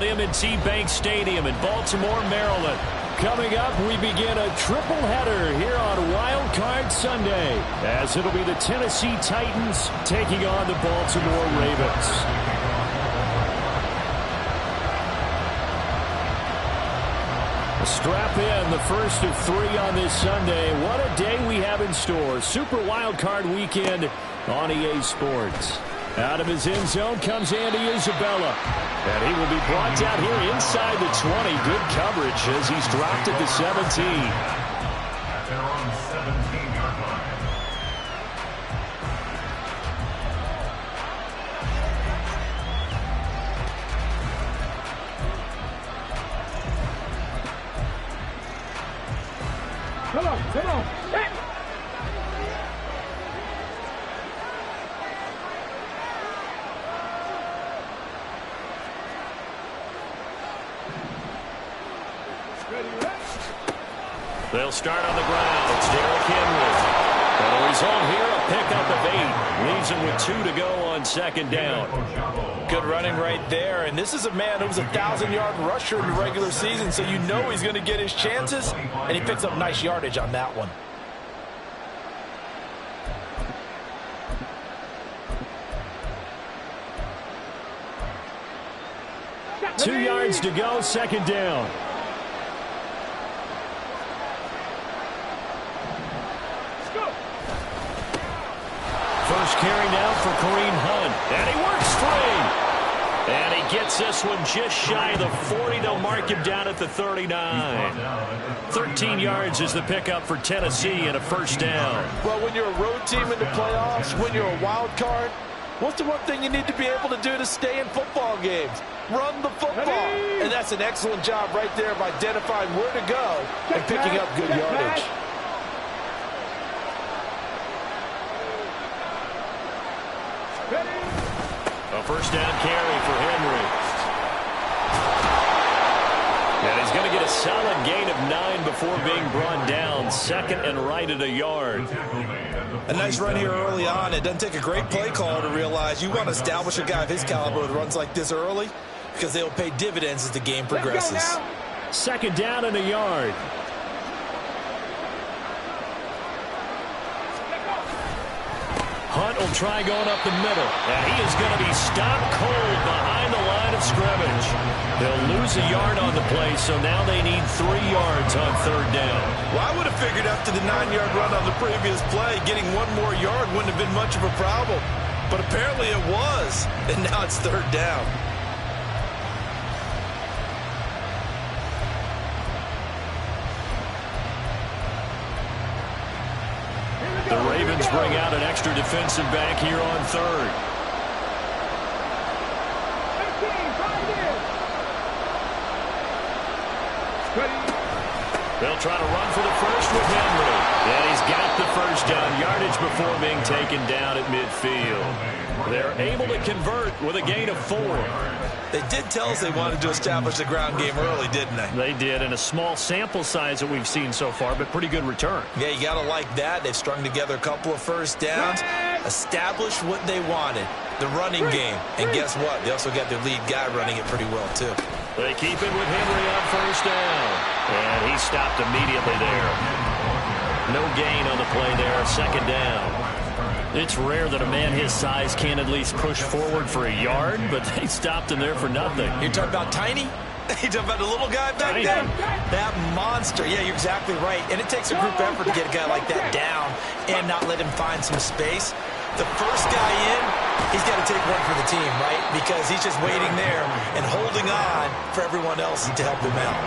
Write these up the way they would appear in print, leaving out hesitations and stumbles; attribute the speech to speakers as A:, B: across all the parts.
A: out M&T Bank Stadium in Baltimore, Maryland. Coming up, we begin a triple header here on Wild Card Sunday, as it'll be the Tennessee Titans taking on the Baltimore Ravens. Strap in, the first of 3 on this Sunday. What a day we have in store. Super Wild Card Weekend on EA Sports. Out of his end zone comes Andy Isabella. And he will be brought down here inside the 20. Good coverage as he's dropped at the 17.
B: They're on the 17-yard line.
C: Come on. Hey.
A: They'll start on the ground. It's Derrick Henry. And the result here, a pickup of 8. Leaves him with 2 to go on second down.
D: Good running right there. And this is a man who was a 1,000-yard rusher in the regular season, so you know he's going to get his chances. And he picks up nice yardage on that one.
A: Two yards to go, second down. First carry now for Kareem Hunt. And he works free. And he gets this one just shy of the 40. They'll mark him down at the 39. 13 yards is the pickup for Tennessee and a first down.
D: Well, when you're a road team in the playoffs, when you're a wild card, what's the one thing you need to be able to do to stay in football games? Run the football. And that's an excellent job right there of identifying where to go and picking up good yardage.
A: A first down carry for Henry. And he's going to get a solid gain of 9 before being brought down. Second and right at a yard.
D: A nice run here early on. It doesn't take a great play caller to realize you want to establish a guy of his caliber with runs like this early because they'll pay dividends as the game progresses.
A: Second down and a yard. Hunt will try going up the middle. And he is going to be stopped cold behind the line of scrimmage. They'll lose a yard on the play, so now they need 3 yards on third down.
D: Well, I would have figured after the 9-yard run on the previous play, getting 1 more yard wouldn't have been much of a problem. But apparently it was, and now it's third down.
A: The Ravens bring out an extra defensive back here on third. They'll try to run for the first with Henry. And he's got the first down yardage before being taken down at midfield. They're able to convert with a gain of 4.
D: They did tell us they wanted to establish the ground game early, didn't they?
A: They did, in a small sample size that we've seen so far, but pretty good return.
D: Yeah, you got to like that. They've strung together a couple of first downs, established what they wanted, the running game. And guess what? They also got their lead guy running it pretty well, too.
A: They keep it with Henry on first down. And he stopped immediately there. No gain on the play there, second down. It's rare that a man his size can at least push forward for a yard, but they stopped him there for nothing.
D: You're talking about tiny? You're talking about the little guy back there? That monster. Yeah, you're exactly right. And it takes a group effort to get a guy like that down and not let him find some space. The first guy in, he's got to take one for the team, right? Because he's just waiting there and holding on for everyone else to help him out.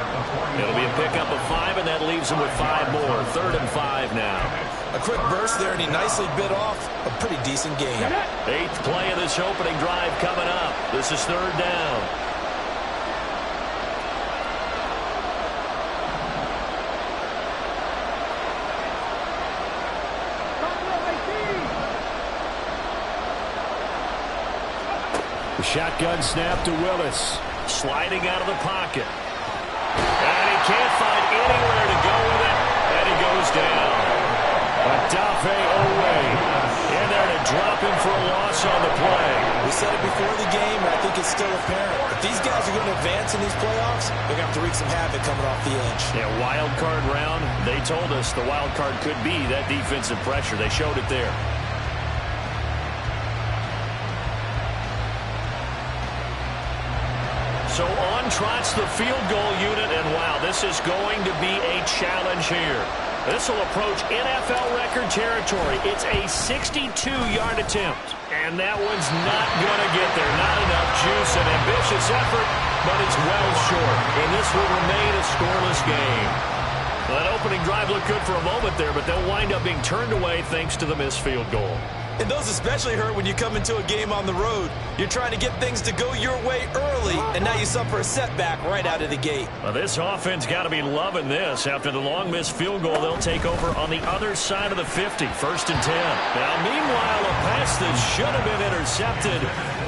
A: It'll be a pickup of 5, and that leaves him with 5 more. Third and 5 now.
D: A quick burst there, and he nicely bit off a pretty decent game.
A: 8th play of this opening drive coming up. This is third down. The shotgun snap to Willis. Sliding out of the pocket. And he can't find anywhere to go with it. And he goes down. Adafe Owe in there to drop him for a loss on the play.
D: We said it before the game, and I think it's still apparent. If these guys are going to advance in these playoffs, they're going to have to wreak some havoc coming off the edge.
A: Yeah, wild card round. They told us the wild card could be that defensive pressure. They showed it there. So on trots the field goal unit, and wow, this is going to be a challenge here. This will approach NFL record territory. It's a 62-yard attempt, and that one's not going to get there. Not enough juice, an ambitious effort, but it's well short, and this will remain a scoreless game. Well, that opening drive looked good for a moment there, but they'll wind up being turned away thanks to the missed field goal.
D: And those especially hurt when you come into a game on the road. You're trying to get things to go your way early, and now you suffer a setback right out of the gate.
A: Well, this offense got to be loving this. After the long missed field goal, they'll take over on the other side of the 50, 1st and 10. Now, meanwhile, a pass that should have been intercepted,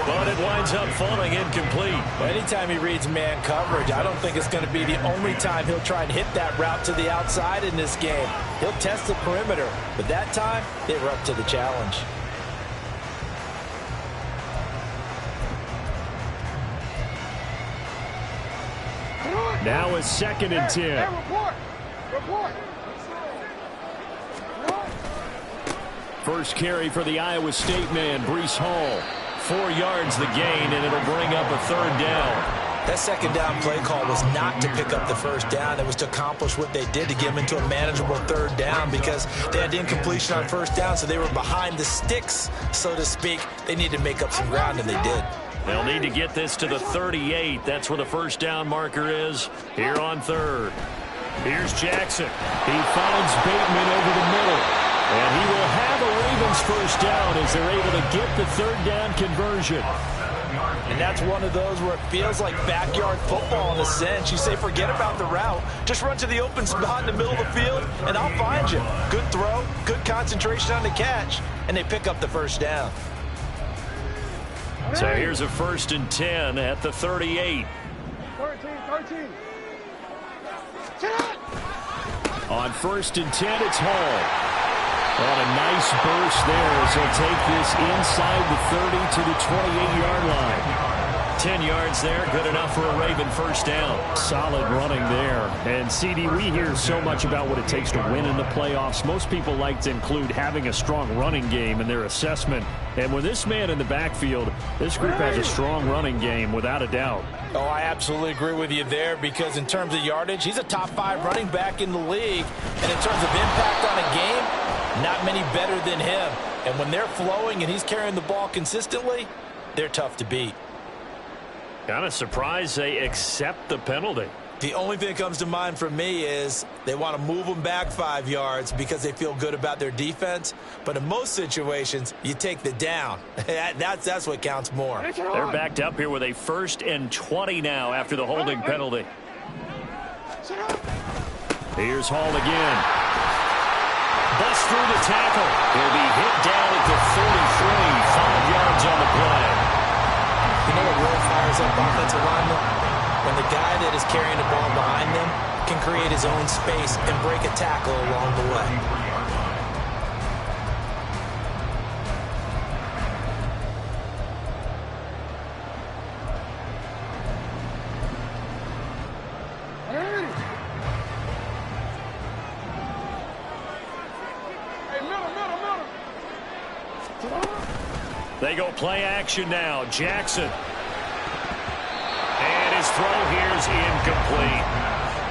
A: but it winds up falling incomplete.
D: Well, anytime he reads man coverage, I don't think it's going to be the only time he'll try and hit that route to the outside in this game. He'll test the perimeter, but that time, they were up to the challenge.
A: Now it's 2nd and 10. First carry for the Iowa State man, Breece Hall. 4 yards the gain, and it'll bring up a 3rd down.
D: That 2nd down play call was not to pick up the 1st down. It was to accomplish what they did to get them into a manageable 3rd down because they had incompletion on 1st down, so they were behind the sticks, so to speak. They needed to make up some ground, and they did.
A: They'll need to get this to the 38. That's where the 1st down marker is here on 3rd. Here's Jackson. He finds Bateman over the middle. And he will have a Ravens 1st down as they're able to get the 3rd down conversion.
D: And that's one of those where it feels like backyard football in a sense. You say forget about the route. Just run to the open spot in the middle of the field, and I'll find you. Good throw, good concentration on the catch, and they pick up the 1st down.
A: So here's a 1st and 10 at the 38.
C: 13.
A: On 1st and 10, it's Hall. On a nice burst there as he'll take this inside the 30 to the 28-yard line. 10 yards there, good enough for a Raven 1st down. Solid running there. And, CD, we hear so much about what it takes to win in the playoffs. Most people like to include having a strong running game in their assessment. And with this man in the backfield, this group has a strong running game without a doubt.
D: Oh, I absolutely agree with you there because in terms of yardage, he's a top 5 running back in the league. And in terms of impact on a game, not many better than him. And when they're flowing and he's carrying the ball consistently, they're tough to beat.
A: Kind of surprised they accept the penalty.
D: The only thing that comes to mind for me is they want to move them back 5 yards because they feel good about their defense. But in most situations, you take the down. That's what counts more.
A: They're backed up here with a 1st and 20 now after the holding penalty. Here's Hall again. Bust through the tackle. He'll be hit down at the 33. 5 yards on the play.
D: You know what really fires up offensive linemen? When the guy that is carrying the ball behind them can create his own space and break a tackle along the way.
A: They go play action now. Jackson. And his throw here is incomplete.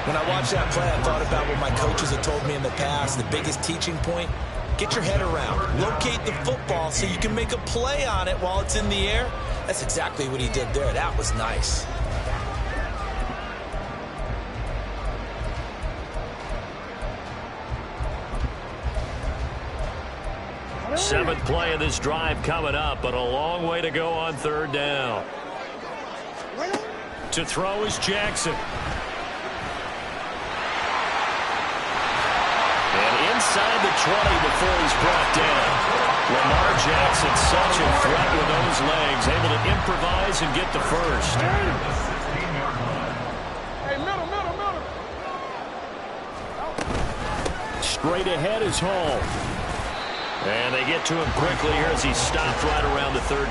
D: When I watched that play, I thought about what my coaches have told me in the past. The biggest teaching point, get your head around. Locate the football so you can make a play on it while it's in the air. That's exactly what he did there. That was nice.
A: Seventh play of this drive coming up, but a long way to go on 3rd down. To throw is Jackson. And inside the 20 before he's brought down. Lamar Jackson, such a threat with those legs, able to improvise and get the 1st.
C: Hey, middle.
A: Straight ahead is Hall. And they get to him quickly here as he stopped right around the 13.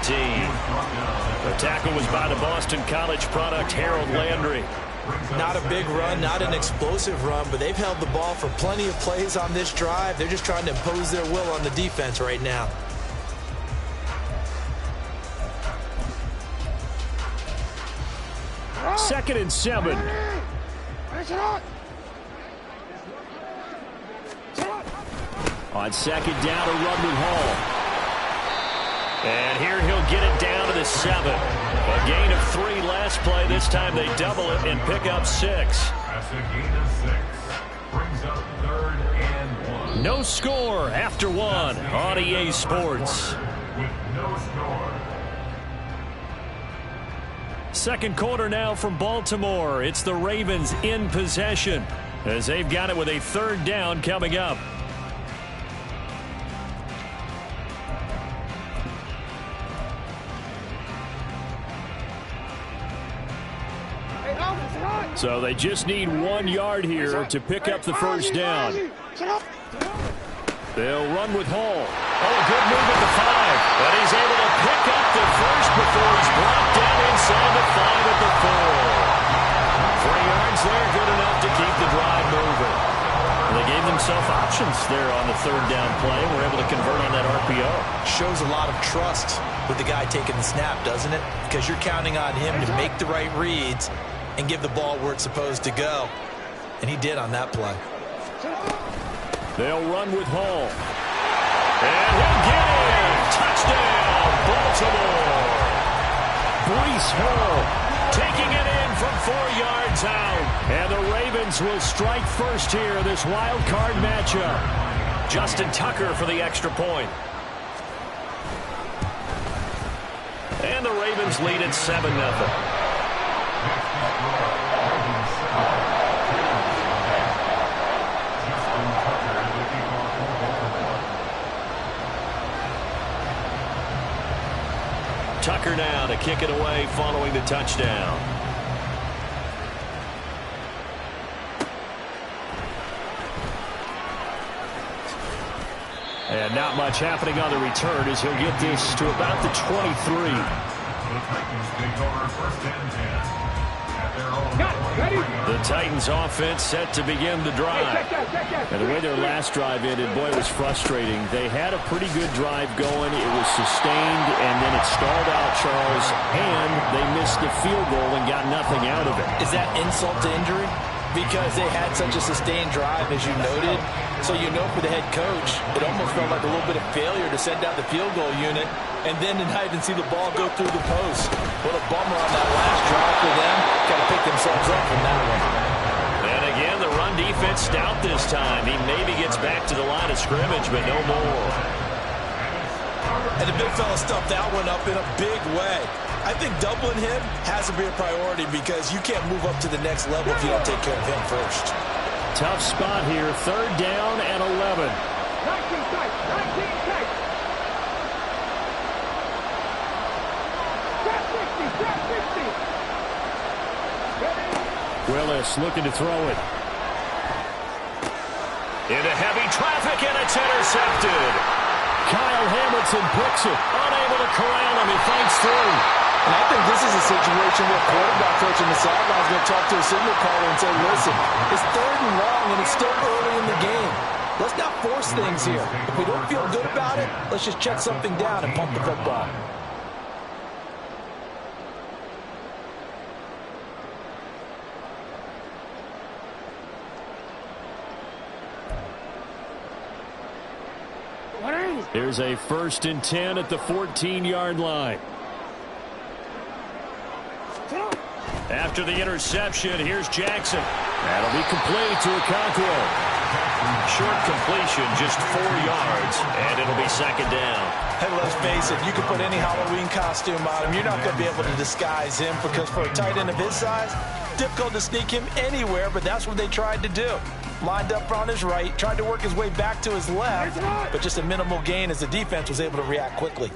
A: The tackle was by the Boston College product, Harold Landry.
D: Not a big run, not an explosive run, but they've held the ball for plenty of plays on this drive. They're just trying to impose their will on the defense right now.
A: Second and 7. On second down, a run with Hall. And here he'll get it down to the 7. A gain of 3 last play. This time they double it and pick up 6.
B: That's a gain of 6. Brings up 3rd and 1.
A: No score after 1 on EA Sports.
B: With no score.
A: Second quarter now from Baltimore. It's the Ravens in possession as they've got it with a 3rd down coming up. So they just need 1 yard here to pick up the first down. They'll run with Hall. Oh, good move at the 5. But he's able to pick up the first before he's brought down inside the 5 at the 4. 3 yards there, good enough to keep the drive moving. And they gave themselves options there on the 3rd down play. We're able to convert on that RPO.
D: Shows a lot of trust with the guy taking the snap, doesn't it? Because you're counting on him to make the right reads and give the ball where it's supposed to go. And he did on that play.
A: They'll run with Hall. And he'll get in. Touchdown, Baltimore. Breece Hall taking it in from 4 yards out. And the Ravens will strike first here, this wild card matchup. Justin Tucker for the extra point. And the Ravens lead at 7-0. Tucker now to kick it away following the touchdown. And not much happening on the return as he'll get this to about the 23. The Titans offense set to begin the drive. And the way their last drive ended, boy, it was frustrating. They had a pretty good drive going. It was sustained, and then it stalled out, Charles, and they missed the field goal and got nothing out of it.
D: Is that insult to injury? Because they had such a sustained drive, as you noted. So you know for the head coach, it almost felt like a little bit of failure to send out the field goal unit and then to not even see the ball go through the post. What a bummer on that last drive for them. Got to pick themselves up from that one.
A: And again, the run defense stout this time. He maybe gets back to the line of scrimmage, but no more.
D: And the big fella stuffed that one up in a big way. I think doubling him has to be a priority because you can't move up to the next level if you don't take care of him first.
A: Tough spot here. 3rd down and 11.
C: 19 tight. 19 tight. Step 60.
A: Willis looking to throw it. Into heavy traffic, and it's intercepted. Kyle Hamilton picks it. Unable to corral him. He fights through.
D: And I think this is a situation where quarterback coach on the sideline is going to talk to a signal caller and say, listen, it's 3rd and long, and it's still early in the game. Let's not force things here. If we don't feel good about it, let's just check something down and pump the football.
A: There's a 1st and 10 at the 14-yard line. After the interception, here's Jackson. That'll be complete to Okonkwo. Short completion, just 4 yards, and it'll be 2nd down.
D: Hey, let's face it, you can put any Halloween costume on him. You're not going to be able to disguise him because for a tight end of his size, difficult to sneak him anywhere, but that's what they tried to do. Lined up on his right, tried to work his way back to his left, but just a minimal gain as the defense was able to react quickly.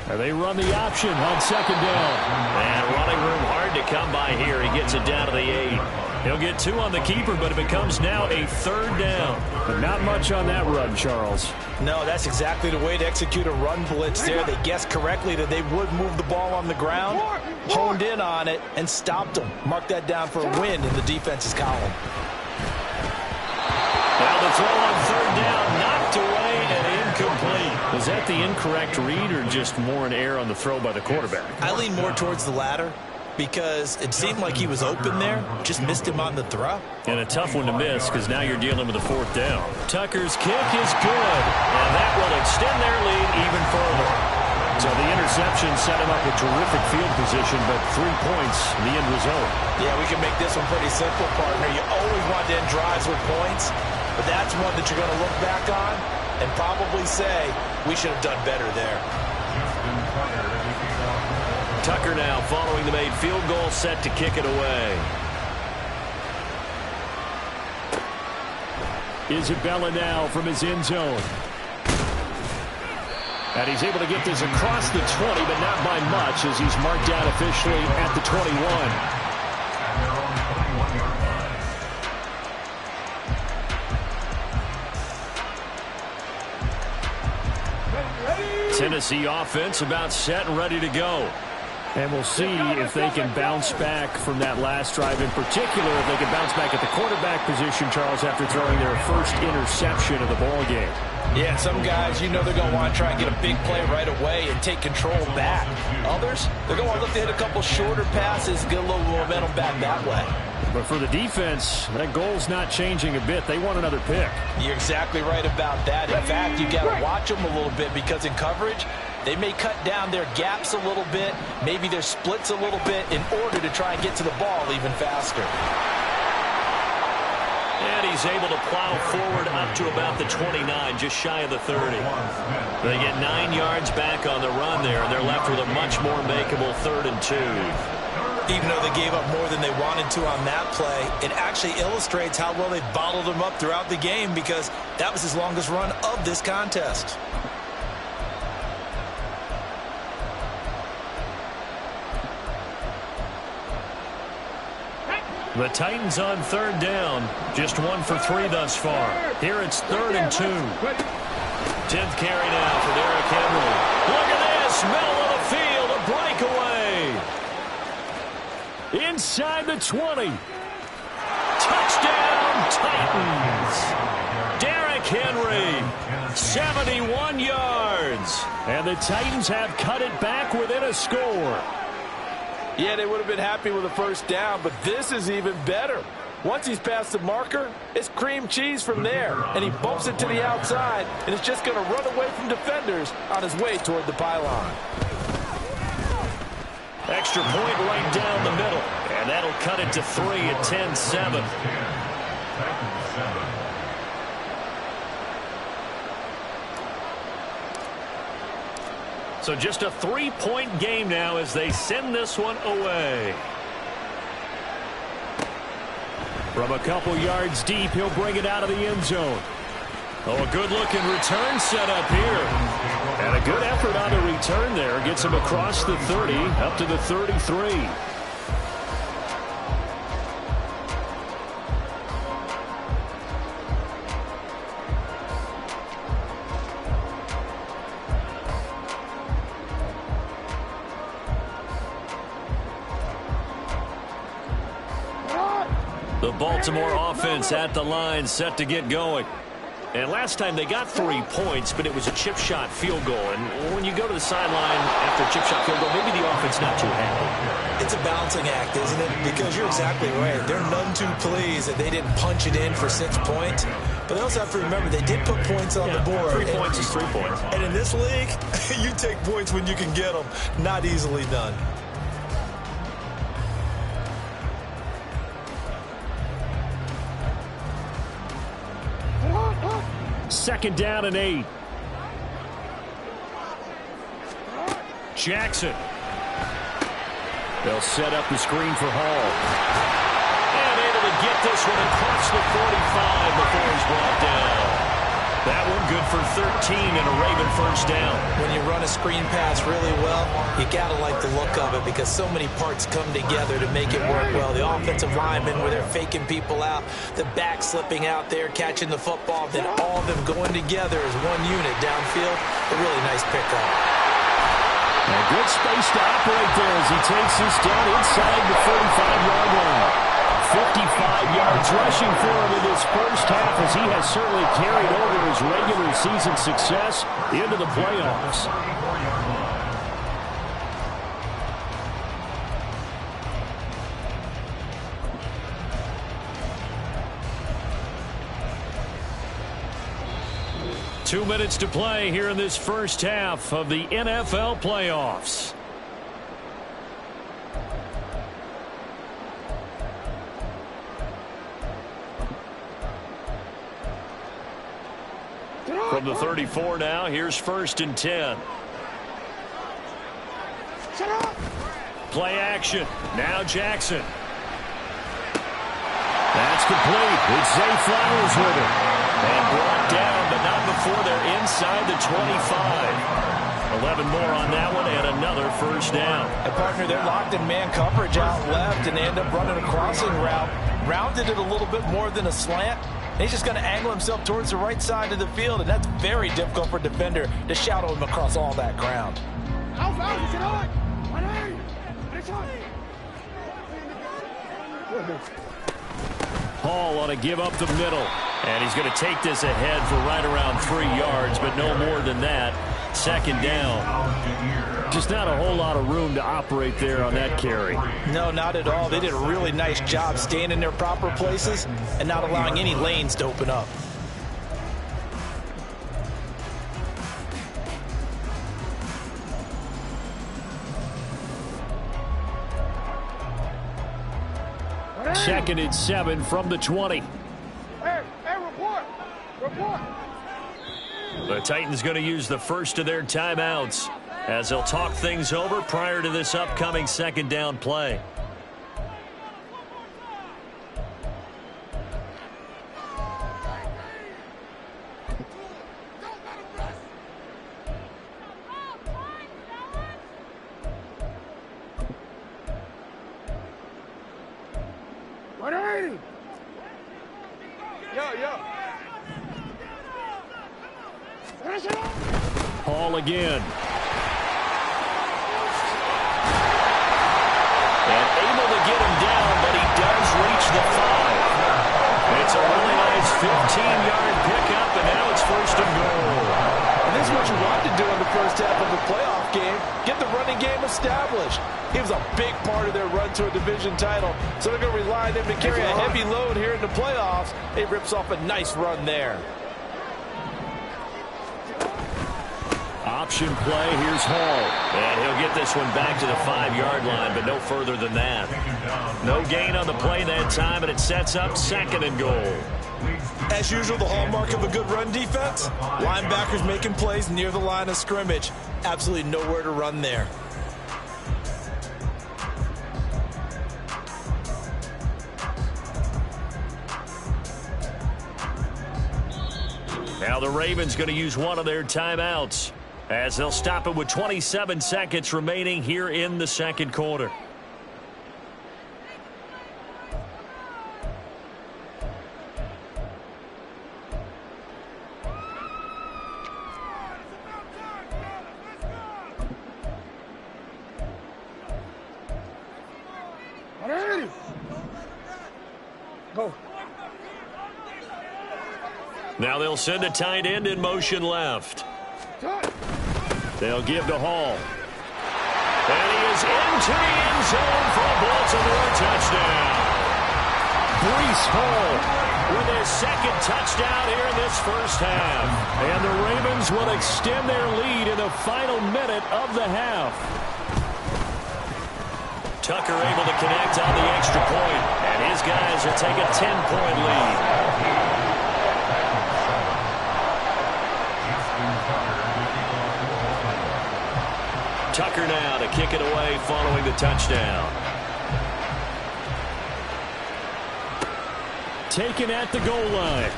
A: And they run the option on second down.
E: And running room hard to come by here. He gets it down to the 8.
A: He'll get 2 on the keeper, but it becomes now a 3rd down. But not much on that run, Charles.
D: No, that's exactly the way to execute a run blitz there. They guessed correctly that they would move the ball on the ground, honed in on it, and stopped them. Mark that down for a win in the defense's column.
A: Now the throw on 3rd down, knocked away and incomplete. Was that the incorrect read or just more an error on the throw by the quarterback?
D: I lean more towards the latter, because it seemed like he was open there, just missed him on the throw.
A: And a tough one to miss because now you're dealing with a 4th down. Tucker's kick is good, and that will extend their lead even further. So the interception set him up with terrific field position, but 3 points, the end result.
D: Yeah, we can make this one pretty simple, partner. You always want to end drives with points, but that's one that you're going to look back on and probably say, we should have done better there.
E: Tucker now following the made field goal, set to kick it away.
A: Isabella now from his end zone. And he's able to get this across the 20, but not by much as he's marked out officially at the 21. Tennessee offense about set and ready to go. And we'll see if they can bounce back from that last drive, in particular if they can bounce back at the quarterback position, Charles, after throwing their first interception of the ball game.
D: Yeah, some guys, you know they're going to want to try and get a big play right away and take control back. Others, they're going to look to hit a couple shorter passes, get a little momentum back that way.
A: But for the defense, that goal's not changing a bit. They want another pick.
D: You're exactly right about that. In fact, you got to watch them a little bit because in coverage, they may cut down their gaps a little bit, maybe their splits a little bit in order to try and get to the ball even faster.
E: And he's able to plow forward up to about the 29, just shy of the 30. They get 9 yards back on the run there, and they're left with a much more makeable 3rd and 2.
D: Even though they gave up more than they wanted to on that play, it actually illustrates how well they bottled them up throughout the game because that was his longest run of this contest.
A: The Titans on 3rd down. Just 1 for 3 thus far. Here it's 3rd and 2.
E: 10th carry now for Derrick Henry.
A: Look at this. Middle of the field. A breakaway. Inside the 20. Touchdown, Titans. Derrick Henry. 71 yards. And the Titans have cut it back within a score.
F: Yeah, they would have been happy with a first down, but this is even better. Once he's past the marker, it's cream cheese from there, and he bumps it to the outside, and it's just going to run away from defenders on his way toward the pylon.
A: Extra point right down the middle, and that'll cut it to 3 at 10-7. So just a 3-point game now as they send this one away. From a couple yards deep, he'll bring it out of the end zone. Oh, a good-looking return set up here. And a good effort on the return there. Gets him across the 30, up to the 33. The Baltimore offense at the line, set to get going. And last time they got 3 points, but it was a chip shot field goal. And when you go to the sideline after a chip shot field goal, maybe the offense not too happy.
D: It's a balancing act, isn't it? Because you're exactly right. They're none too pleased that they didn't punch it in for 6 points. But they also have to remember they did put points on the board.
E: 3 points is 3 points.
D: And in this league, you take points when you can get them. Not easily done.
A: Second down and 8. Jackson. They'll set up the screen for Hall. And able to get this one across the 45 before he's brought down.
E: That one good for 13 and a Raven first down.
D: When you run a screen pass really well, you got to like the look of it because so many parts come together to make it work well. The offensive linemen where they're faking people out, the back slipping out there, catching the football, then all of them going together as one unit downfield. A really nice pickup.
A: A good space to operate there as he takes this down inside the 45-yard line. 55 yards rushing for him in this first half as he has certainly carried over his regular season success into the playoffs. Two minutes to play here in this first half of the NFL playoffs. From the 34 now, here's 1st and 10. Play action. Now Jackson. That's complete. It's Zay Flowers with it. And brought down, but not before they're inside the 25. 11 more on that one and another first down.
D: And partner, they're locked in man coverage out left, and they end up running a crossing route. Rounded it a little bit more than a slant. He's just going to angle himself towards the right side of the field, and that's very difficult for a defender to shadow him across all that ground.
A: Hall on a give up the middle. And he's going to take this ahead for right around 3 yards, but no more than that. 2nd down. Just not a whole lot of room to operate there on that carry.
D: No, not at all. They did a really nice job staying in their proper places and not allowing any lanes to open up.
A: Second and 7 from the 20.
C: Hey, report.
A: The Titans going to use the first of their timeouts as they'll talk things over prior to this upcoming 2nd down play. Hall again. And able to get him down, but he does reach the 5. It's a really nice 15-yard pickup, and now it's 1st and goal.
F: And this is what you want to do in the first half of the playoff game. Get the running game established. He was a big part of their run to a division title, so they're going to rely on him to carry a heavy load here in the playoffs. He rips off a nice run there.
A: Option play, here's Hall.
E: And he'll get this one back to the 5-yard line, but no further than that. No gain on the play that time, and it sets up 2nd and goal.
D: As usual, the hallmark of a good run defense, linebackers making plays near the line of scrimmage. Absolutely nowhere to run there.
A: Now the Ravens going to use one of their timeouts as they'll stop it with 27 seconds remaining here in the 2nd quarter. Now they'll send a tight end in motion left. They'll give to Hall. And he is into the end zone for a Baltimore touchdown. Breece Hall with his 2nd touchdown here in this first half. And the Ravens will extend their lead in the final minute of the half. Tucker able to connect on the extra point, and his guys will take a 10-point lead. Tucker now to kick it away following the touchdown. Taken at the goal line.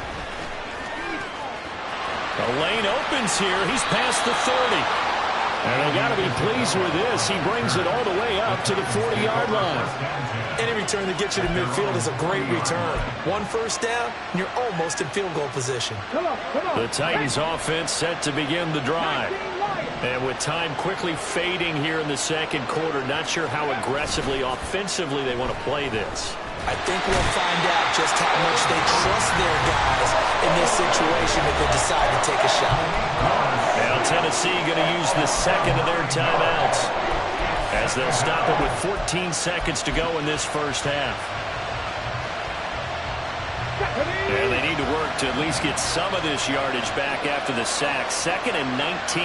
A: The lane opens here. He's past the 30. And they got to be pleased with this. He brings it all the way up to the 40-yard line.
D: Any return that gets you to midfield is a great return. One first down, and you're almost in field goal position.
C: Come on.
A: The Titans offense set to begin the drive. And with time quickly fading here in the second quarter, not sure how aggressively, offensively they want to play this.
D: I think we'll find out just how much they trust their guys in this situation if they decide to take a shot.
A: Now Tennessee going to use the second of their timeouts as they'll stop it with 14 seconds to go in this first half. And they need to work to at least get some of this yardage back after the sack. 2nd and 19.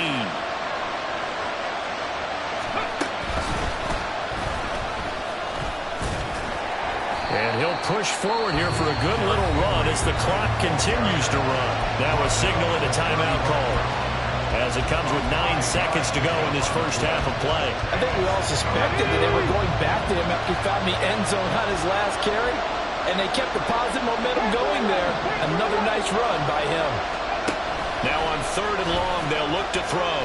A: And he'll push forward here for a good little run as the clock continues to run. That was signaling a timeout call as it comes with 9 seconds to go in this first half of play.
F: I think we all suspected that they were going back to him after he found the end zone on his last carry, and they kept the positive momentum going there. Another nice run by him.
A: Now on 3rd and long, they'll look to throw.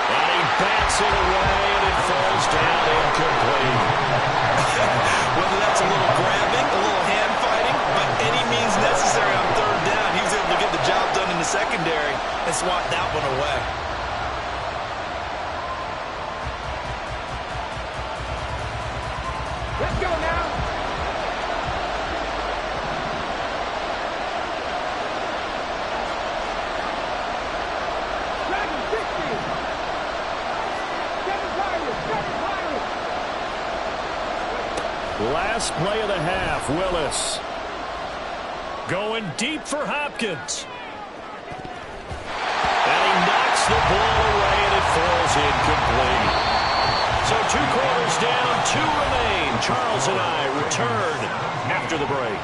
A: And he bats it away, and it falls down incomplete.
D: Whether that's a little grabbing, a little hand fighting, by any means necessary on 3rd down, he was able to get the job done in the secondary and swat that one away.
C: Let's go now. Dragon 60. 7 Pirates. 7 Pirates.
A: Last play of the half, Willis. Going deep for Hopkins. And he knocks the ball away, and it falls incomplete. So 2 quarters down, 2 remain. Charles and I return after the break.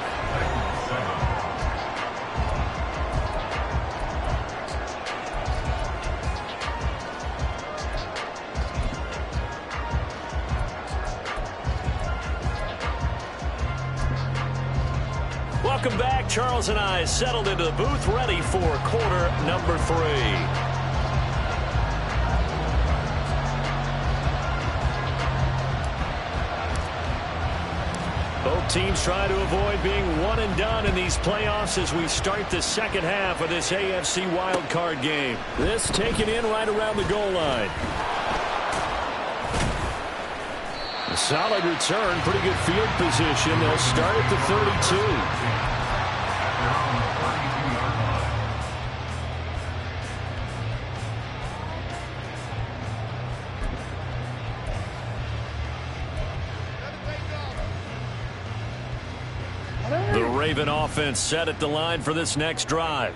A: Welcome back. Charles and I settled into the booth, ready for quarter number 3. Both teams try to avoid being one and done in these playoffs as we start the second half of this AFC wildcard game. This taken in right around the goal line. A solid return, pretty good field position. They'll start at the 32. The Raven offense set at the line for this next drive.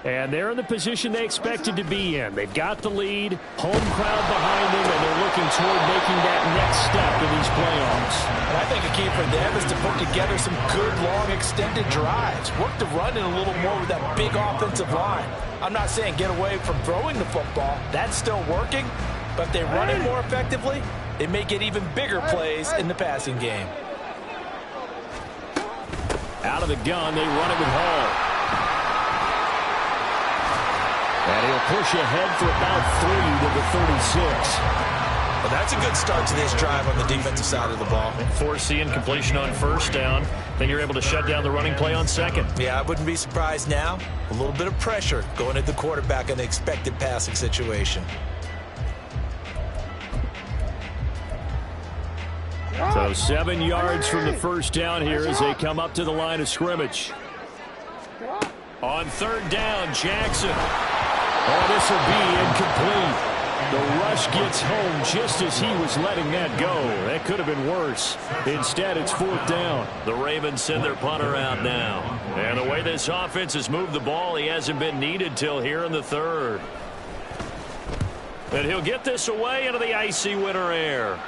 A: And they're in the position they expected to be in. They've got the lead, home crowd behind them, and they're looking toward making that next step in these playoffs.
F: And I think a key for them is to put together some good, long, extended drives. Work the run in a little more with that big offensive line. I'm not saying get away from throwing the football. That's still working. But if they run it more effectively, they may get even bigger plays in the passing game.
A: Out of the gun, they run it with Hall. And he'll push ahead for about 3 to the 36.
D: Well, that's a good start to this drive on the defensive side of the ball.
A: Force the incompletion on first down. Then you're able to shut down the running play on second.
D: Yeah, I wouldn't be surprised now. A little bit of pressure going at the quarterback in the expected passing situation.
A: So 7 yards from the first down here as they come up to the line of scrimmage. On third down, Jackson. Oh, this will be incomplete. The rush gets home just as he was letting that go. That could have been worse. Instead, it's fourth down. The Ravens send their punter out now. And the way this offense has moved the ball, he hasn't been needed till here in the third. And he'll get this away into the icy winter air.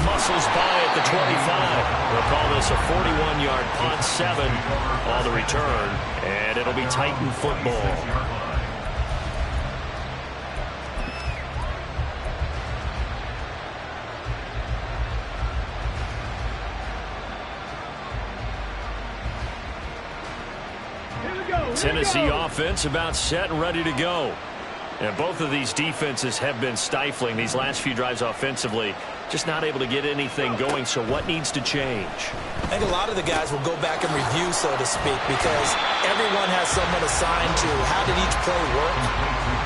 A: Muscles by at the 25. They'll call this a 41-yard punt, 7 on the return, and it'll be Titan football. Tennessee offense about set and ready to go. And both of these defenses have been stifling these last few drives offensively. Just not able to get anything going, so what needs to change?
D: I think a lot of the guys will go back and review, so to speak, because everyone has someone assigned to how did each play work.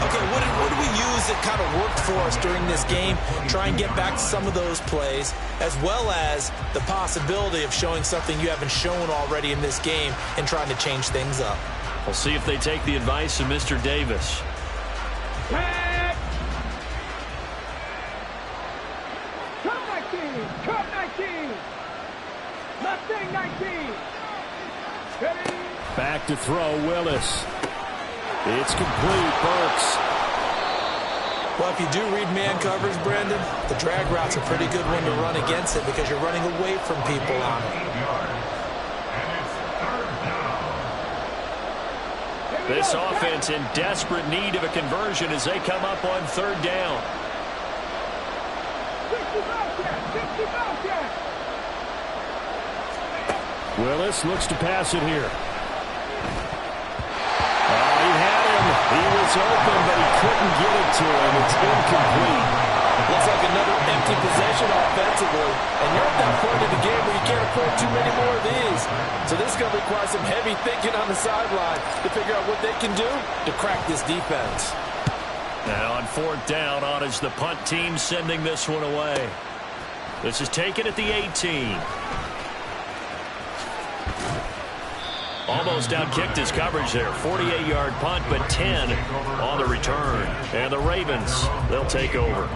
D: Okay, what did we use that kind of worked for us during this game? Try and get back to some of those plays, as well as the possibility of showing something you haven't shown already in this game and trying to change things up.
A: We'll see if they take the advice of Mr. Davis.
C: Cut 19. Left thing 19. Ready?
A: Back to throw, Willis. It's complete, Burks.
D: Well, if you do read man coverage, Brandon, the drag route's a pretty good one to run against it because you're running away from people on it.
A: This offense in desperate need of a conversion as they come up on third down.
C: 60 Bowcat.
A: Willis looks to pass it here. He had him. He was open, but he couldn't get it to him. It's incomplete.
F: Looks like another empty possession offensively. And you're at that point in the game where you can't afford too many more of these. So this is going to require some heavy thinking on the sideline to figure out what they can do to crack this defense.
A: Now on fourth down, on is the punt team sending this one away. This is taken at the 18. Almost outkicked his coverage there. 48-yard punt, but 10 on the return. And the Ravens, they'll take over.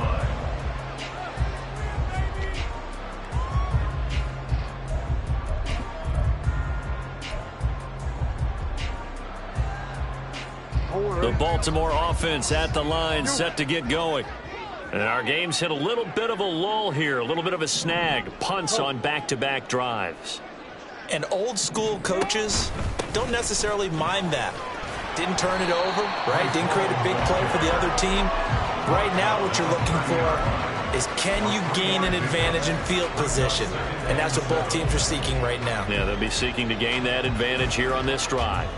A: The Baltimore offense at the line, set to get going. And our game's hit a little bit of a lull here, a little bit of a snag. Punts on back-to-back drives.
D: And old school coaches don't necessarily mind that. Didn't turn it over, right? Didn't create a big play for the other team. Right now what you're looking for is can you gain an advantage in field position? And that's what both teams are seeking right now.
A: Yeah, they'll be seeking to gain that advantage here on this drive.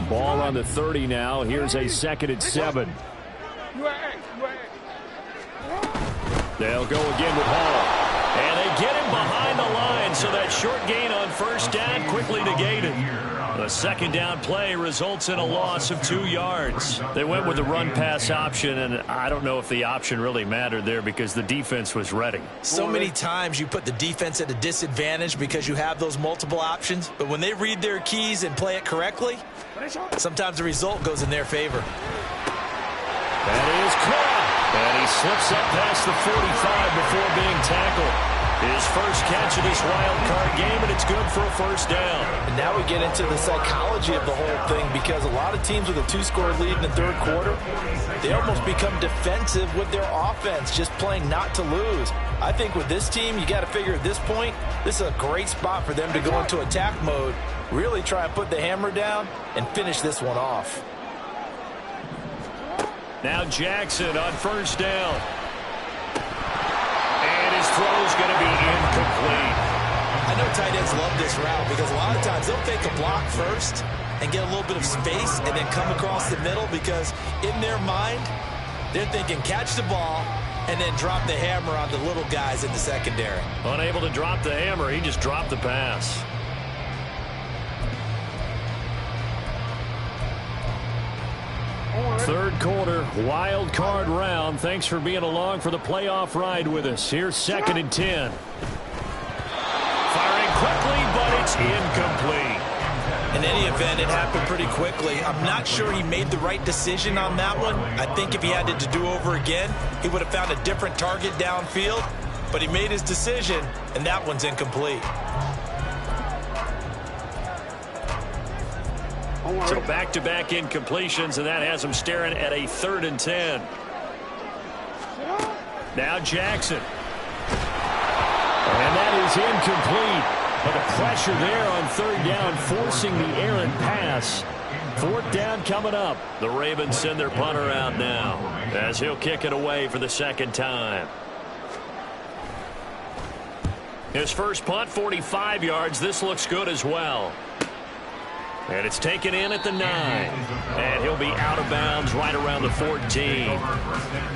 A: Ball on the 30 now. Here's a 2nd and 7. They'll go again with Hall. And they get him behind the line, so that short gain on first down quickly negated. The second down play results in a loss of 2 yards. They went with the run-pass option, and I don't know if the option really mattered there because the defense was ready.
D: So many times you put the defense at a disadvantage because you have those multiple options, but when they read their keys and play it correctly, sometimes the result goes in their favor.
A: That is caught. And he slips up past the 45 before being tackled. His first catch of this wild card game, and it's good for a first down.
F: And now we get into the psychology of the whole thing because a lot of teams with a 2-score lead in the third quarter, they almost become defensive with their offense, just playing not to lose. I think with this team, you got to figure at this point, this is a great spot for them to go into attack mode, really try and put the hammer down and finish this one off.
A: Now Jackson on first down. And his throw's going to be incomplete.
D: I know tight ends love this route because a lot of times they'll take a block first and get a little bit of space and then come across the middle because in their mind, they're thinking catch the ball and then drop the hammer on the little guys in the secondary.
A: Unable to drop the hammer, he just dropped the pass. Third quarter, wild card round. Thanks for being along for the playoff ride with us. Here's 2nd and 10. Firing quickly, but it's incomplete.
D: In any event, it happened pretty quickly. I'm not sure he made the right decision on that one. I think if he had it to do over again, he would have found a different target downfield. But he made his decision, and that one's incomplete.
A: So back-to-back incompletions, and that has him staring at a 3rd and 10. Now Jackson. And that is incomplete. But the pressure there on third down, forcing the errant pass. Fourth down coming up.
E: The Ravens send their punter out now as he'll kick it away for the second time. His first punt, 45 yards. This looks good as well. And it's taken in at the 9. And he'll be out of bounds right around the 14.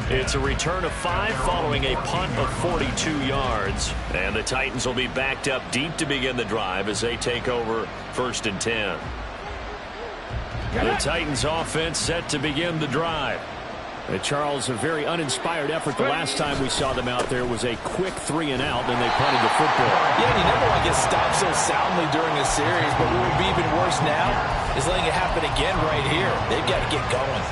E: It's a return of 5 following a punt of 42 yards. And the Titans will be backed up deep to begin the drive as they take over 1st and 10. The Titans offense set to begin the drive.
A: Charles, a very uninspired effort the last time we saw them out there was a quick 3 and out, then they punted the football.
F: Yeah, you never want to get stopped so soundly during a series, but what would be even worse now is letting it happen again right here. They've got to get going.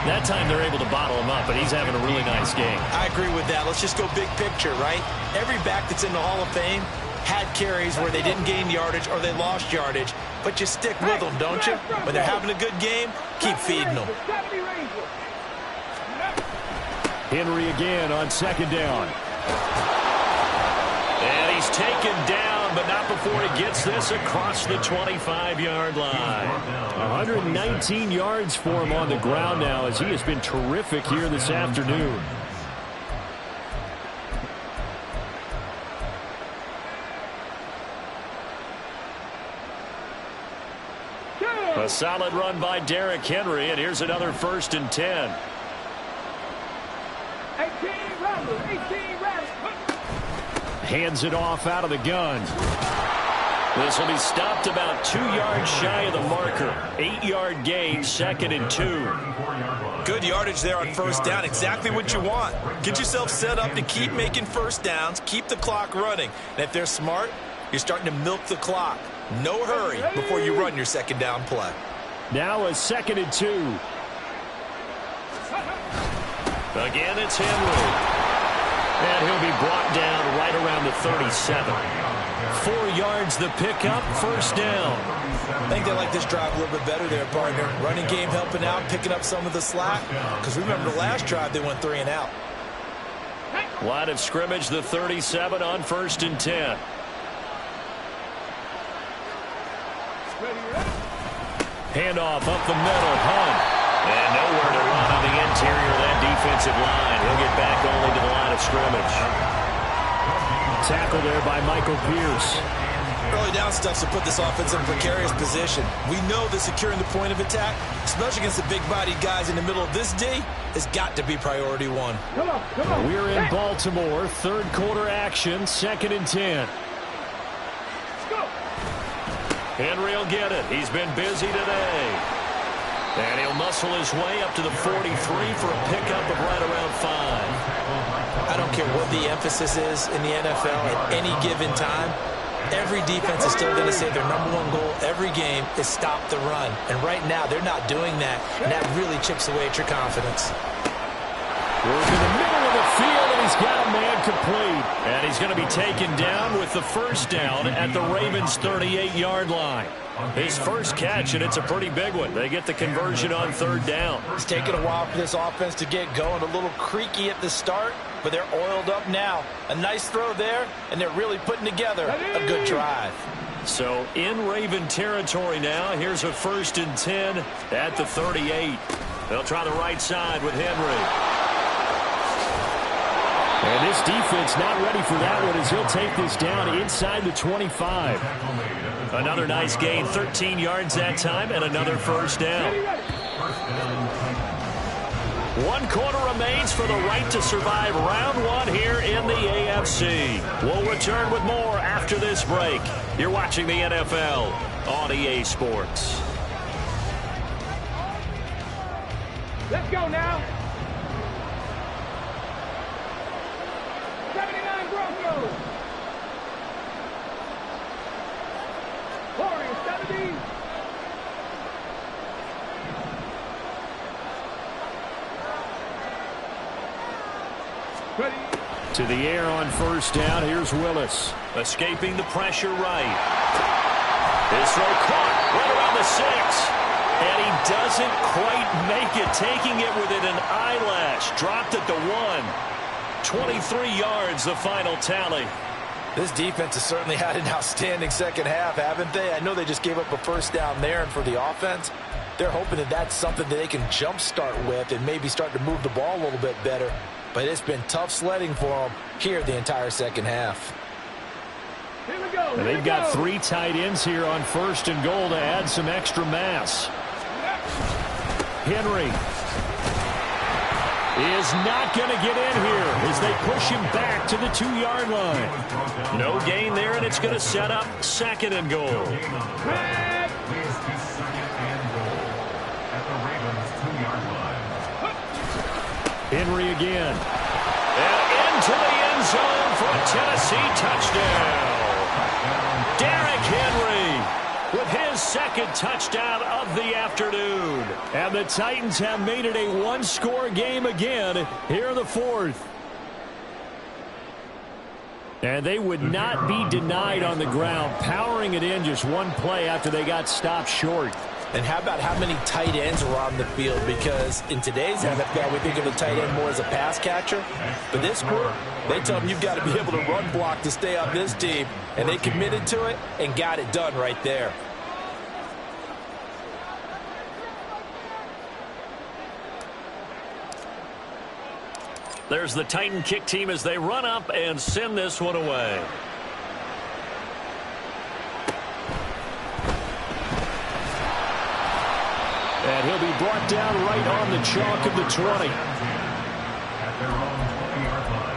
E: That time they're able to bottle him up, but he's having a really nice game.
D: I agree with that. Let's just go big picture, right? Every back that's in the Hall of Fame had carries where they didn't gain yardage or they lost yardage, but you stick with them, don't you? When they're having a good game, keep feeding them.
A: Henry again on 2nd down.
E: And he's taken down, but not before he gets this across the 25-yard line.
A: 119 yards for him on the ground now as he has been terrific here this afternoon.
E: A solid run by Derrick Henry, and here's another 1st and 10.
C: 18 rounds.
A: Hands it off out of the gun.
E: This will be stopped about 2 yards shy of the marker. 8-yard gain, 2nd and 2.
D: Good yardage there on 1st down. Exactly what you want. Get yourself set up to keep making 1st downs, keep the clock running. And if they're smart, you're starting to milk the clock. No hurry before you run your 2nd down play.
A: Now a 2nd and 2.
E: Again, it's Henry. And he'll be brought down right around the 37. 4 yards the pickup, 1st down.
D: I think they like this drive a little bit better there, partner. Running game helping out, picking up some of the slack. Because remember the last drive, they went 3 and out.
E: Line of scrimmage, the 37 on 1st and 10.
A: Handoff up the middle, Hunt.
E: And nowhere to run on the interior of that defensive line. He'll get back only to the line of scrimmage.
A: Tackle there by Michael Pierce.
D: Early down stuff to put this offense in a precarious position. We know that securing the point of attack, especially against the big-bodied guys in the middle of this D, has got to be priority 1.
C: Come on.
A: We're in Baltimore. 3rd quarter action, 2nd and 10.
E: Henry will get it. He's been busy today. And he'll muscle his way up to the 43 for a pickup of right around 5.
D: I don't care what the emphasis is in the NFL at any given time. Every defense is still going to say their #1 goal every game is stop the run. And right now, they're not doing that, and that really chips away at your confidence.
A: Work in the middle of the field, and he's got a man complete.
E: And he's going to be taken down with the 1st down at the Ravens' 38-yard line. His first catch, and it's a pretty big one. They get the conversion on 3rd down.
F: It's taken a while for this offense to get going. A little creaky at the start, but they're oiled up now. A nice throw there, and they're really putting together a good drive.
E: So in Raven territory now. Here's a 1st and 10 at the 38. They'll try the right side with Henry.
A: And this defense not ready for that one as he'll take this down inside the 25.
E: Another nice gain, 13 yards that time, and another 1st down. 1 quarter remains for the right to survive round 1 here in the AFC. We'll return with more after this break. You're watching the NFL on EA Sports.
C: Let's go now. 79 Broncos. Warriors 70. Ready.
A: To the air on 1st down. Here's Willis.
E: Escaping the pressure right. His throw caught right around the 6. And he doesn't quite make it, taking it within an eyelash. Dropped at the 1. 23 yards, the final tally.
F: This defense has certainly had an outstanding second half, haven't they? I know they just gave up a first down there, and for the offense, they're hoping that that's something that they can jumpstart with and maybe start to move the ball a little bit better. But it's been tough sledding for them here the entire second half.
C: Here we go.
A: And they've got 3 tight ends here on 1st and goal to add some extra mass. Henry is not going to get in here as they push him back to the 2-yard line.
E: No gain there, and it's going to set up 2nd and goal.
B: Leads to 2nd and goal at the Ravens' 2-yard line.
A: Henry again.
E: And into the end zone for a Tennessee touchdown. Derrick Henry with his 2nd touchdown of the afternoon.
A: And the Titans have made it a 1-score game again here in the 4th. And they would not be denied on the ground, powering it in just 1 play after they got stopped short.
F: And how about how many tight ends are on the field? Because in today's NFL, we think of a tight end more as a pass catcher. But this group, they tell them you've got to be able to run block to stay on this team. And they committed to it and got it done right there.
E: There's the Titan kick team as they run up and send this one away.
A: And he'll be brought down right on the chalk of the 20.
B: At their own 20-yard line.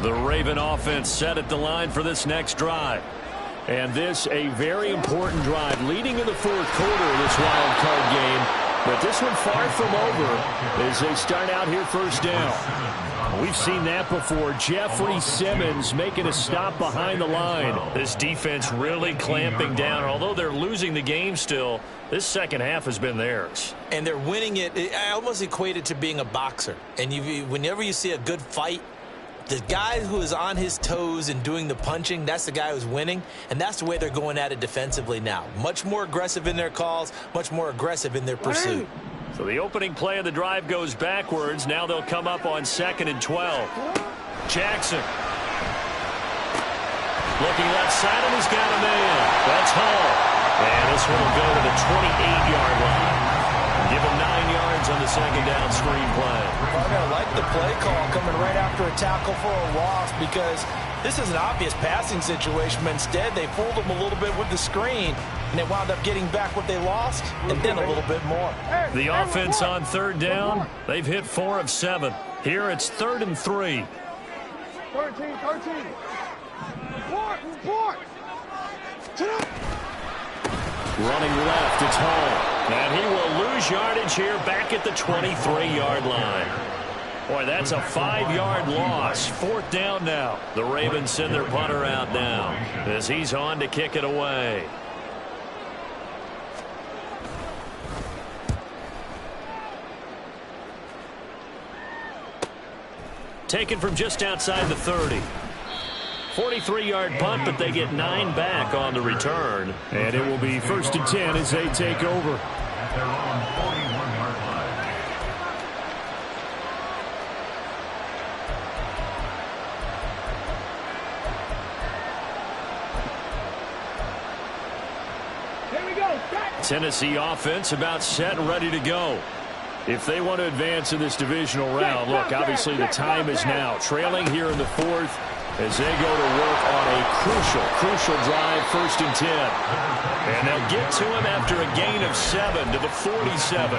A: The Raven offense set at the line for this next drive. And this a very important drive leading in the 4th quarter of this wild card game. But this one far from over as they start out here 1st down. We've seen that before. Jeffrey Simmons making a stop behind the line.
E: This defense really clamping down. Although they're losing the game still, this second half has been theirs.
D: And they're winning it. I almost equate it to being a boxer. And whenever you see a good fight, the guy who is on his toes and doing the punching, that's the guy who's winning. And that's the way they're going at it defensively now. Much more aggressive in their calls, much more aggressive in their pursuit.
E: So the opening play of the drive goes backwards. Now they'll come up on 2nd and 12. Jackson. Looking left side, and he's got a man. That's Hall. And this one will go to the 28-yard line. Give him 9 yards on the 2nd down screen play.
F: I like the play call coming right after a tackle for a loss because this is an obvious passing situation, but instead they fooled them a little bit with the screen, and they wound up getting back what they lost and then a little bit more.
E: The offense on 3rd down, they've hit 4 of 7. Here it's 3rd and 3.
C: 13. Report.
A: Running left, it's Hall. And he will lose yardage here back at the 23-yard line. Boy, that's a 5-yard loss. 4th down now. The Ravens send their punter out now as he's on to kick it away. Taken from just outside the 30. 43-yard punt, but they get 9 back on the return. And it will be 1st and 10 as they take over.
B: At their own 41-yard line.
C: Here we go.
A: Tennessee offense about set and ready to go. If they want to advance in this divisional round, look, obviously the time is now. Trailing here in the 4th as they go to work on a crucial drive, 1st and 10. And they'll get to him after a gain of 7 to the 47.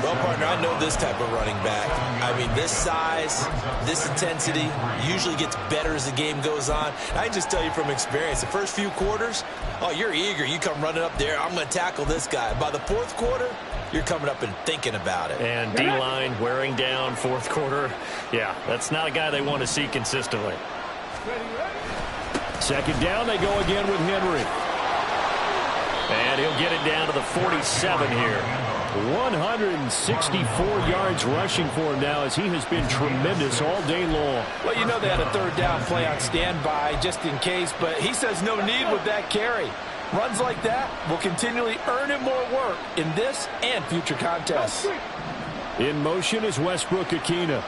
D: Well, partner, I know this type of running back. I mean, this size, this intensity usually gets better as the game goes on. I just tell you from experience, the first few quarters, oh, you're eager. You come running up there, I'm going to tackle this guy. By the 4th quarter, you're coming up and thinking about it.
E: And D-line wearing down 4th quarter. Yeah, that's not a guy they want to see consistently.
A: 2nd down, they go again with Henry. And
E: he'll get it down to the 47 here.
A: 164 yards rushing for him now as he has been tremendous all day long.
F: Well, you know they had a third down play on standby just in case, but he says no need with that carry. Runs like that will continually earn him more work in this and future contests.
A: In motion is Westbrook-Akina.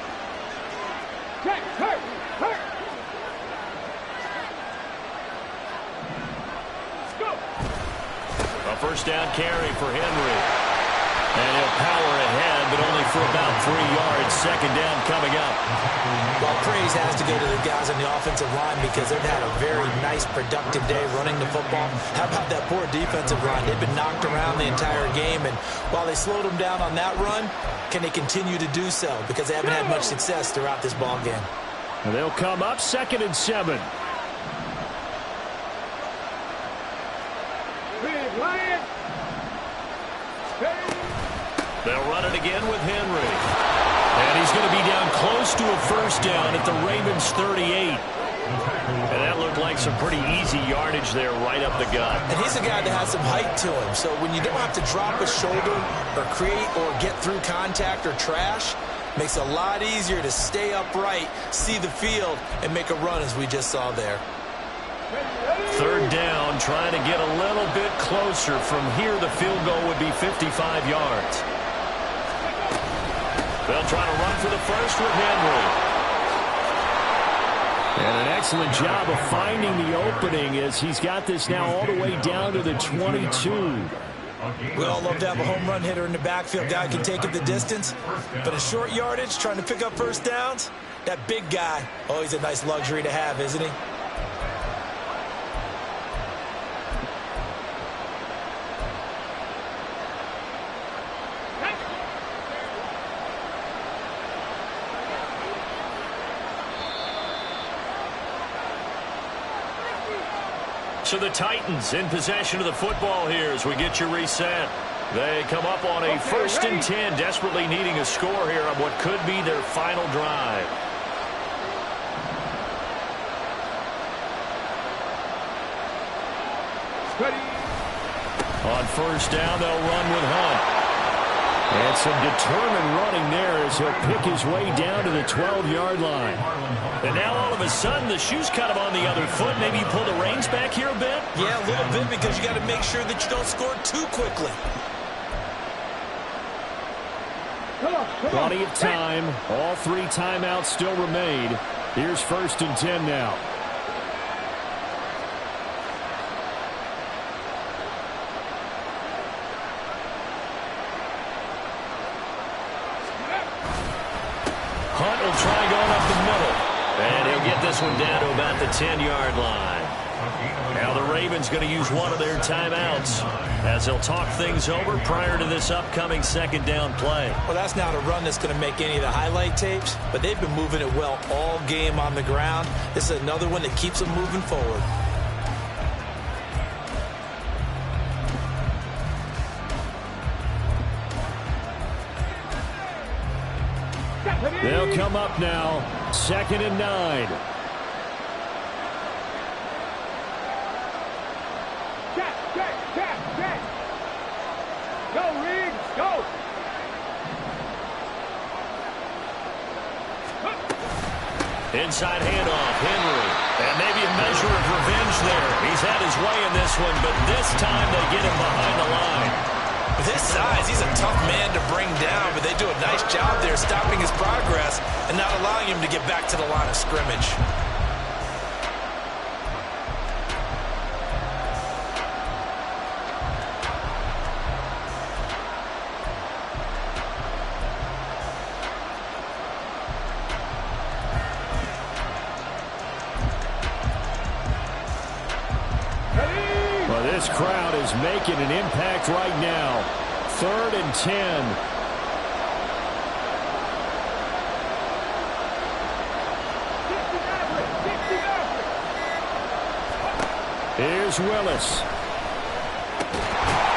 E: A first down carry for Henry. And he'll power ahead, but only for about 3 yards. Second down coming up.
D: Well, praise has to go to the guys on the offensive line because they've had a very nice, productive day running the football. How about that poor defensive line? They've been knocked around the entire game, and while they slowed them down on that run, can they continue to do so? Because they haven't had much success throughout this ball game.
A: And they'll come up 2nd and 7.
E: They'll run it again with Henry. And he's going to be down close to a first down at the Ravens 38. And that looked like some pretty easy yardage there right up the gut.
D: And he's a guy that has some height to him. So when you don't have to drop a shoulder or create or get through contact or trash, makes it a lot easier to stay upright, see the field, and make a run as we just saw there.
E: Third down, trying to get a little bit closer. From here, the field goal would be 55 yards. They'll try to run for the first with Henry.
A: And an excellent job of finding the opening as he's got this now all the way down to the 22.
D: We all love to have a home run hitter in the backfield. Guy can take it the distance. But in short yardage, trying to pick up first downs, that big guy, always a nice luxury to have, isn't he?
E: So the Titans in possession of the football here as we get you reset. They come up on a 1st and 10, desperately needing a score here on what could be their final drive. On first down, they'll run with Hunt. And some determined running there as he'll pick his way down to the 12-yard line. And now all of a sudden the shoe's kind of on the other foot. Maybe you pull the reins back here a bit?
D: Yeah, a little bit because you got to make sure that you don't score too quickly.
A: Plenty of time. All 3 timeouts still remain. Here's 1st and 10 now.
E: Hunt will try going up the middle. And he'll get this one down to about the 10-yard line. Now the Ravens going to use one of their timeouts as they'll talk things over prior to this upcoming 2nd down play.
D: Well, that's not a run that's going to make any of the highlight tapes, but they've been moving it well all game on the ground. This is another one that keeps them moving forward.
A: They'll come up now, 2nd and 9.
C: Go, Reed, go!
E: Inside handoff, Henry. And maybe a measure of revenge there. He's had his way in this one, but this time they get him behind the line.
D: With his size, he's a tough man to bring down, but they do a nice job there stopping his progress and not allowing him to get back to the line of scrimmage.
A: Well, this crowd is making an impact right now. 3rd and 10. Here's Willis.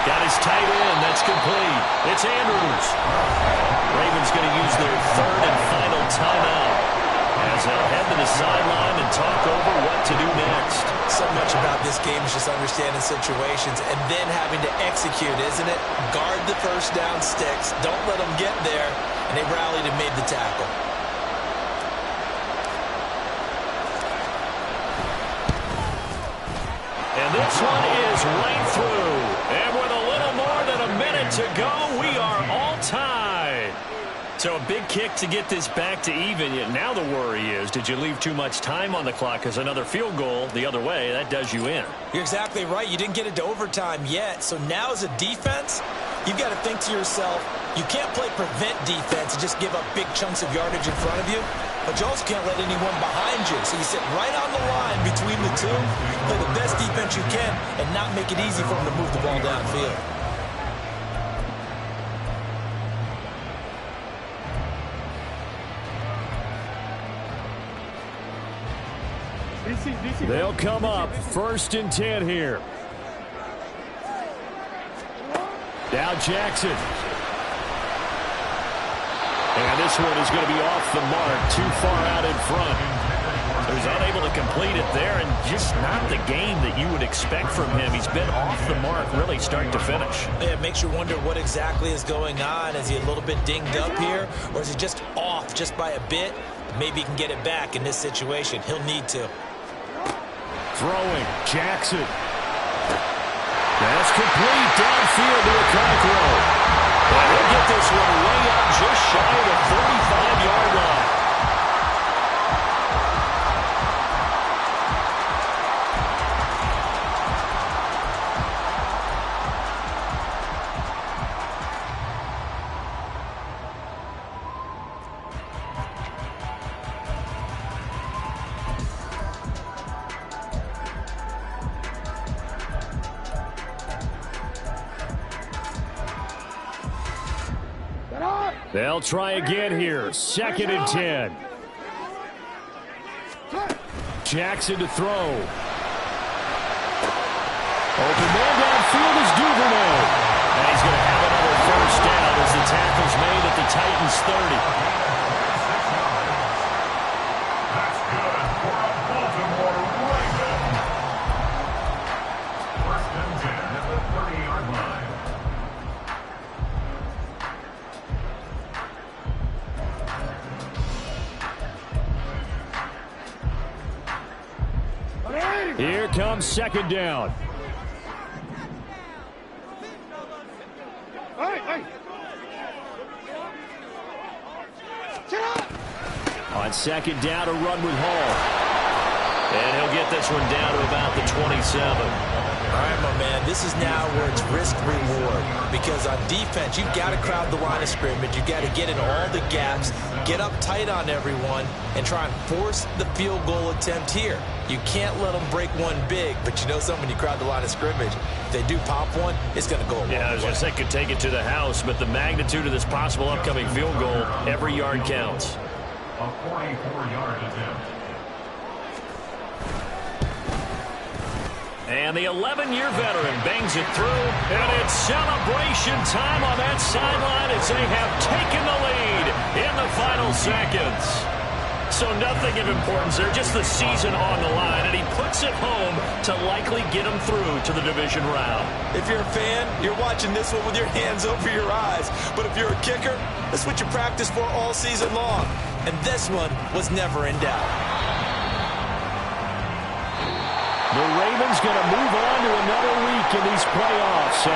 E: Got his tight end. That's complete. It's Andrews. Ravens going to use their 3rd and final timeout as they'll head to the sideline and talk over what to do next.
D: So much about this game is just understanding situations and then having to execute, isn't it? Guard the first down sticks. Don't let them get there. And they rallied and made the tackle.
E: And this one is right through. And with a little more than a minute to go, we are all tied. So a big kick to get this back to even. Yet now the worry is, did you leave too much time on the clock? Because another field goal the other way, that does you in.
D: You're exactly right. You didn't get it to overtime yet. So now as a defense, you've got to think to yourself, you can't play prevent defense and just give up big chunks of yardage in front of you. But you also can't let anyone behind you. So you sit right on the line between the two, play the best defense you can, and not make it easy for them to move the ball downfield.
A: They'll come up 1st and 10 here. Now Jackson. And this one is going to be off the mark, too far out in front. So he's unable to complete it there, and just not the game that you would expect from him. He's been off the mark really start to finish.
D: Yeah, it makes you wonder what exactly is going on. Is he a little bit dinged up here, or is he just off just by a bit? Maybe he can get it back in this situation. He'll need to.
A: Throwing, Jackson. That's complete downfield to Okonkwo. And he'll get this one way up just shy of the 45-yard line. They'll try again here. 2nd and 10. Jackson to throw. Open man downfield is Duvernay. And he's going to have another first down as the tackle's made at the Titans' 30.
B: That's good for a Baltimore Raven. 1st and 10 at the 30-yard line.
A: Here comes 2nd down. On 2nd down, a run with Hall.
E: And he'll get this one down to about the 27.
D: All right, my man, this is now where it's risk-reward. Because on defense, you've got to crowd the line of scrimmage. You've got to get in all the gaps, get up tight on everyone, and try and force the field goal attempt here. You can't let them break one big, but you know something, when you crowd the line of scrimmage, if they do pop one, it's going to go a long way.
E: Yeah, I was going to say could take it to the house, but the magnitude of this possible upcoming field goal, every yard counts.
B: A 44-yard attempt.
E: And the 11-year veteran bangs it through, and it's celebration time on that sideline as they have taken the lead in the final seconds. So nothing of importance there, just the season on the line, and he puts it home to likely get him through to the division round.
D: If you're a fan, you're watching this one with your hands over your eyes. But if you're a kicker, that's what you practice for all season long. And this one was never in doubt.
A: The Ravens going to move on to another week in these playoffs.